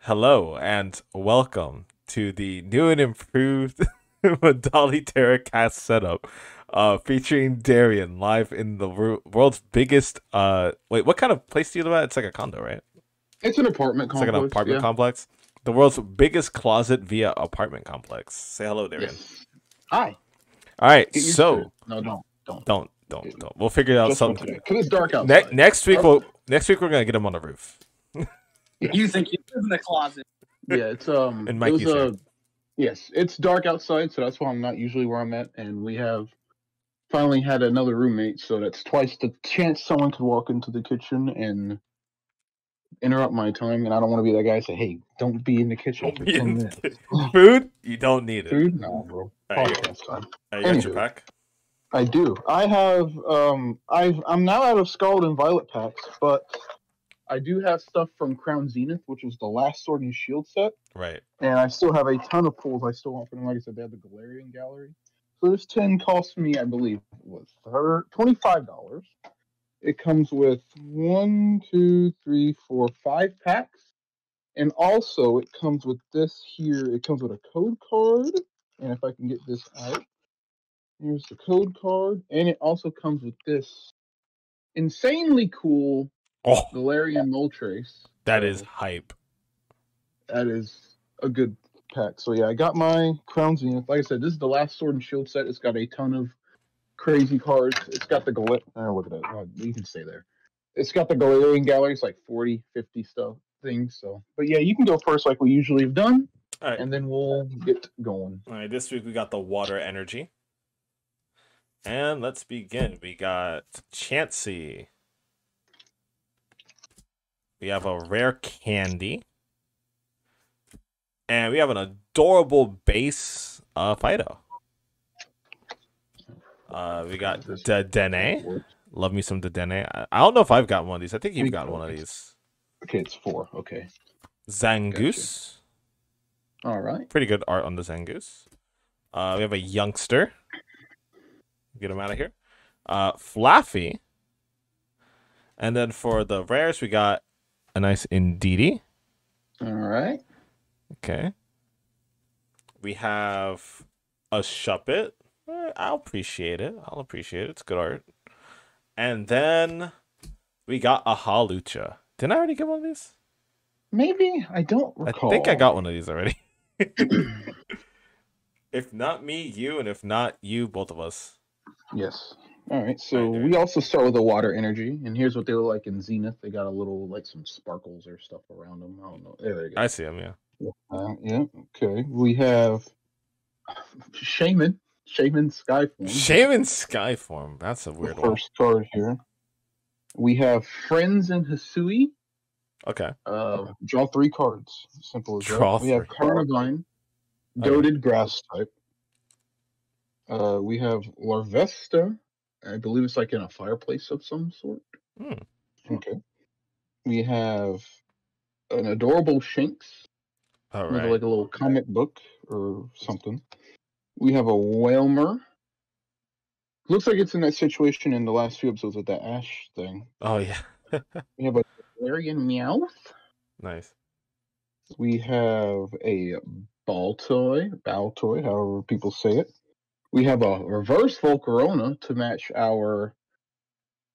Hello and welcome to the new and improved Medali Teracast setup, featuring Darian live in the world's biggest. Wait, what kind of place do you live at? It's like a condo, right? It's an apartment It's like an complex, apartment yeah. complex. The world's biggest closet via apartment complex. Say hello, Darian. Yes. Hi. All right, Get used to it. so No, don't. don't. We'll figure out Just for something. today. Because it's dark outside. Next week we're gonna get him on the roof You think you live in the closet? Yeah, it's in it was Mikey's hair. yes, it's dark outside, so that's why I'm not usually where I'm at, and we have finally had another roommate, so that's twice the chance someone could walk into the kitchen and interrupt my time, and I don't want to be that guy and say, hey, don't be in the kitchen for 10 minutes. Food? You don't need it. Food? No, bro. Alright, Podcast time. you got your Anywho. pack? I do. I have I'm now out of Scarlet and Violet packs, but I do have stuff from Crown Zenith, which was the last Sword and Shield set, Right. and I still have a ton of pulls I still want for them. Like I said, they have the Galarian Gallery. So this 10 cost me, I believe, was $25. It comes with 5 packs. And also it comes with this here. It comes with a code card. And if I can get this out. Here's the code card, and it also comes with this insanely cool Galarian Moltres. That is hype. That is a good pack. So yeah, I got my Crown Zenith. Like I said, this is the last Sword and Shield set. It's got a ton of crazy cards. It's got the look at that. Oh, you can stay there. It's got the Galarian Gallery. It's like 40, 50 stuff things. So, but yeah, you can go first like we usually have done, All right. and then we'll get going. All right. This week we got the Water Energy. And let's begin. We got Chansey. We have a rare candy. And we have an adorable base Fido. We got Dedenne. Love me some Dedenne. I don't know if I've got one of these. I think you've got one of these. Okay, it's 4. Okay. Zangoose. Gotcha. All right. Pretty good art on the Zangoose. We have a youngster. Get him out of here. Flaffy. And then for the rares, we got a nice Indeedee. All right. Okay. We have a Shuppet. I'll appreciate it. It's good art. And then we got a Halucha. Didn't I already get one of these? Maybe. I don't recall. I think I got one of these already. If not me, you, and if not you, both of us. Yes. All right. So we also start with the Water Energy, and here's what they look like in Zenith. They got a little, like, some sparkles or stuff around them. I don't know. There you go. I see them, yeah. Yeah. Okay. We have Shaman Skyform. Shaman Skyform. That's a weird one. First card here. We have Friends and Hisui. Okay. Draw 3 cards. Simple as that. We have Carnivine, Goated Grass type. We have Larvesta. I believe it's like in a fireplace of some sort. Okay. We have an adorable Shinx. All right. Like a little comic book or something. We have a Whalmer. Looks like it's in that situation in the last few episodes with that Ash thing. Oh, yeah. We have a Galarian Meowth. Nice. We have a Baltoy, however people say it. We have a reverse Volcarona to match our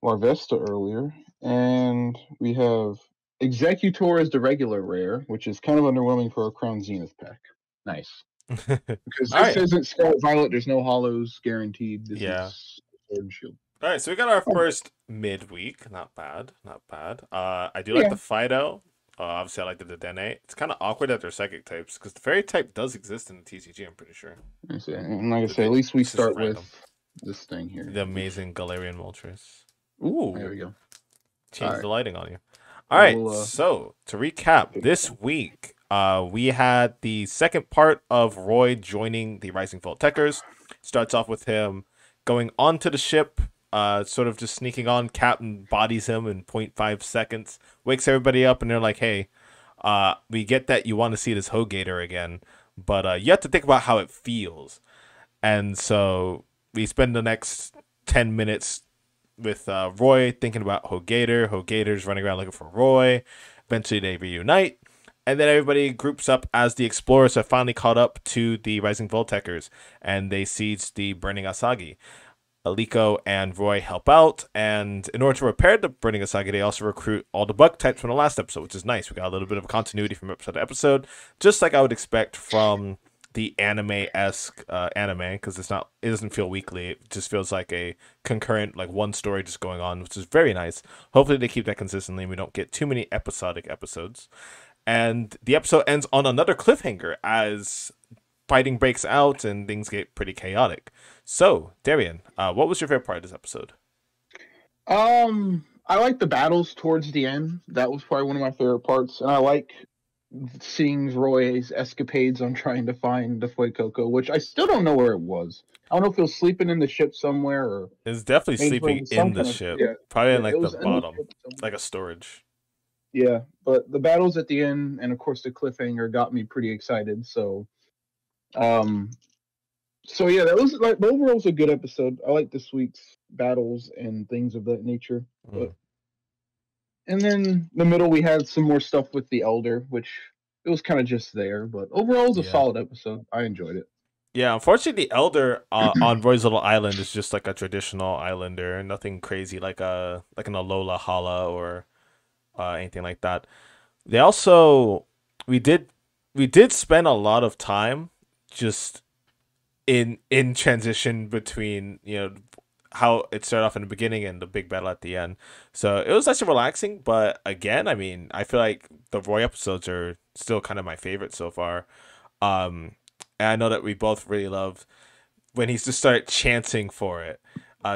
Larvesta earlier. And we have Executor as the regular rare, which is kind of underwhelming for a Crown Zenith pack. Nice. Because this isn't Scarlet Violet, there's no hollows guaranteed. This is Sword and Shield. All right, so we got our first midweek. Not bad. I do like the Fido. Obviously, I like the Dedenne. It's kind of awkward that they're psychic types because the fairy type does exist in the TCG, I'm pretty sure. And like I say, at least we start with this thing here. The amazing Galarian Moltres. Ooh. There we go. Change the lighting on you. All right, so to recap, this week we had the second part of Roy joining the Rising Fault Techers. Starts off with him going onto the ship, sort of just sneaking on. Captain bodies him in 0.5 seconds, wakes everybody up, and they're like, hey, we get that you want to see this Hogator again, but you have to think about how it feels. And so we spend the next 10 minutes with Roy thinking about Hogator. Hogator's running around looking for Roy. Eventually they reunite, And then everybody groups up as the explorers have finally caught up to the Rising Volteckers, and they seize the burning Asagi. Aliko and Roy help out, and in order to repair the burning Asagi, they also recruit all the bug types from the last episode, which is nice. We got a little bit of continuity from episode to episode, just like I would expect from the anime-esque anime, because it doesn't feel weekly. It just feels like a concurrent, like one story just going on, which is very nice. Hopefully they keep that consistently and we don't get too many episodic episodes. And the episode ends on another cliffhanger as fighting breaks out and things get pretty chaotic. So, Darian, what was your favorite part of this episode? I like the battles towards the end. That was probably one of my favorite parts, and I like seeing Roy's escapades on trying to find the Fuecoco, which I still don't know where it was. I don't know if it was sleeping in the ship somewhere or it's definitely sleeping in the ship, probably in like the bottom, like a storage. Yeah, but the battles at the end and of course the cliffhanger got me pretty excited. So yeah, that was like overall was a good episode. I like this week's battles and things of that nature. But and then the middle we had some more stuff with the Elder, which it was kind of just there. But overall, it was a solid episode. I enjoyed it. Yeah, unfortunately, the Elder on Roy's Little Island is just like a traditional islander, nothing crazy like an Alola Hala or anything like that. They also we did spend a lot of time just in transition between how it started off in the beginning and the big battle at the end. So it was actually relaxing, but again, I mean, I feel like the Roy episodes are still kind of my favorite so far. And I know that we both really love when he's just start chanting for it,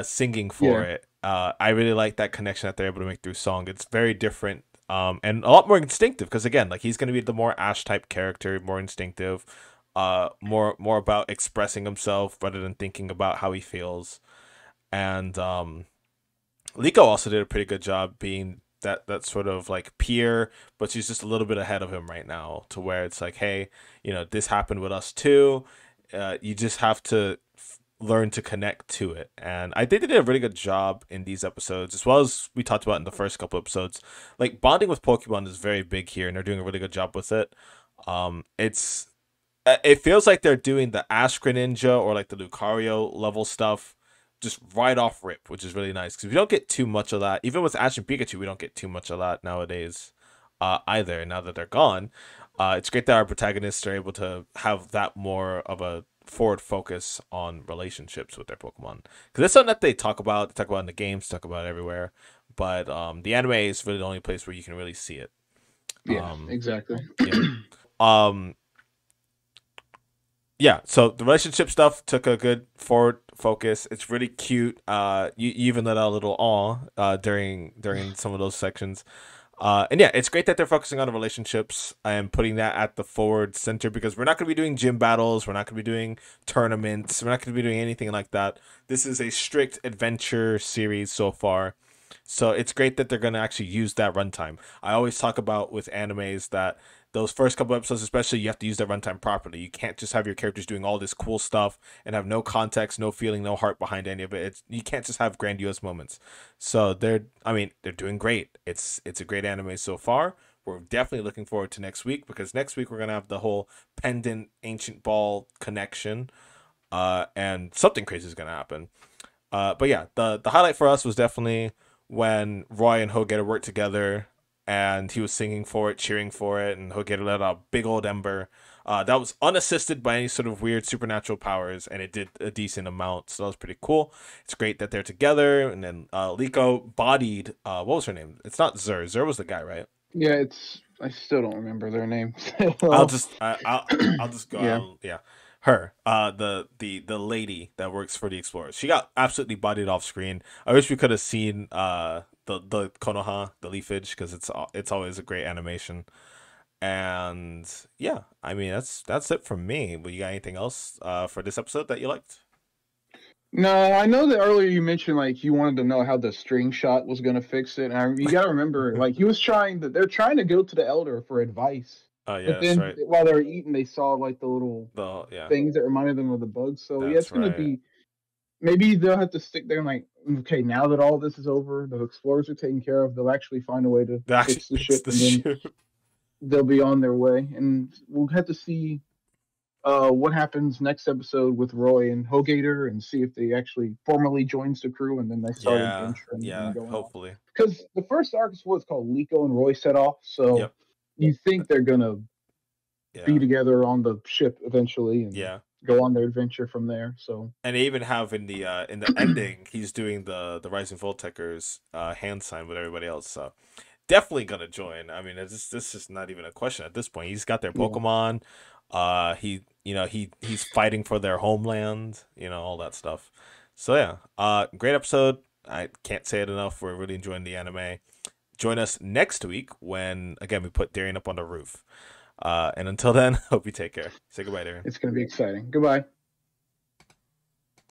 singing for it. I really like that connection that they're able to make through song. It's very different, and a lot more instinctive because again, like he's going to be the more Ash type character, more instinctive, more about expressing himself rather than thinking about how he feels. And Liko also did a pretty good job being that sort of like peer, but she's just a little bit ahead of him right now to where it's like, hey, this happened with us too. You just have to learn to connect to it. And I think they did a really good job in these episodes, as well as we talked about in the first couple episodes. Like bonding with Pokemon is very big here, and they're doing a really good job with it. It feels like they're doing the Ash Greninja or like the Lucario level stuff just right off rip, which is really nice because we don't get too much of that. Even with Ash and Pikachu, we don't get too much of that nowadays either. Now that they're gone, it's great that our protagonists are able to have that more of a forward focus on relationships with their Pokemon because it's something that they talk about. They talk about in the games, talk about everywhere, but the anime is really the only place where you can really see it. Yeah, exactly. Yeah, so the relationship stuff took a good forward focus. It's really cute. You even let out a little awe during some of those sections. And yeah, it's great that they're focusing on the relationships and putting that at the forward center because we're not going to be doing gym battles. We're not going to be doing tournaments. We're not going to be doing anything like that. This is a strict adventure series so far. So it's great that they're going to actually use that runtime. I always talk about with animes that those first couple episodes, especially, you have to use that runtime properly. You can't just have your characters doing all this cool stuff and have no context, no feeling, no heart behind any of it. You can't just have grandiose moments. So they're doing great. It's a great anime so far. We're definitely looking forward to next week because next week we're gonna have the whole pendant ancient ball connection, and something crazy is gonna happen. But yeah, the highlight for us was definitely when Roy and Hogeta worked together and he was singing for it, cheering for it, and Hogeta let out a big old ember. That was unassisted by any sort of weird supernatural powers, and it did a decent amount, so that was pretty cool. It's great that they're together, and then Liko bodied, what was her name? It's not Zur. Zur was the guy, right? Yeah, I still don't remember their name. I'll just go. Yeah. Her, the lady that works for the Explorers. She got absolutely bodied off screen. I wish we could have seen the Konoha, the leafage, because it's always a great animation. And yeah, I mean that's it from me. But you got anything else for this episode that you liked? No, I know that earlier you mentioned like you wanted to know how the string shot was going to fix it. And you got to remember, like they're trying to go to the Elder for advice. Oh yeah, but then right. While they were eating, they saw like the little things that reminded them of the bugs. So yeah, it's going to be. Maybe they'll have to stick there and like, okay, now that all this is over, the explorers are taken care of, they'll actually find a way to fix the ship. they'll be on their way, and we'll have to see what happens next episode with Roy and Hogator, and see if they actually formally joins the crew, and then they start adventuring and going on. Hopefully. Because the first arc is what's called Liko and Roy set off, so Yep. you think they're gonna be together on the ship eventually, and go on their adventure from there. So, and they even have in the ending, he's doing the Rising Volteckers hand sign with everybody else. So definitely gonna join. I mean, this is not even a question at this point. He's got their Pokemon. He's fighting for their homeland. All that stuff. So yeah, great episode. I can't say it enough. We're really enjoying the anime. Join us next week when again we put Darian up on the roof. And until then, hope you take care. Say goodbye, Darian. It's gonna be exciting. Goodbye.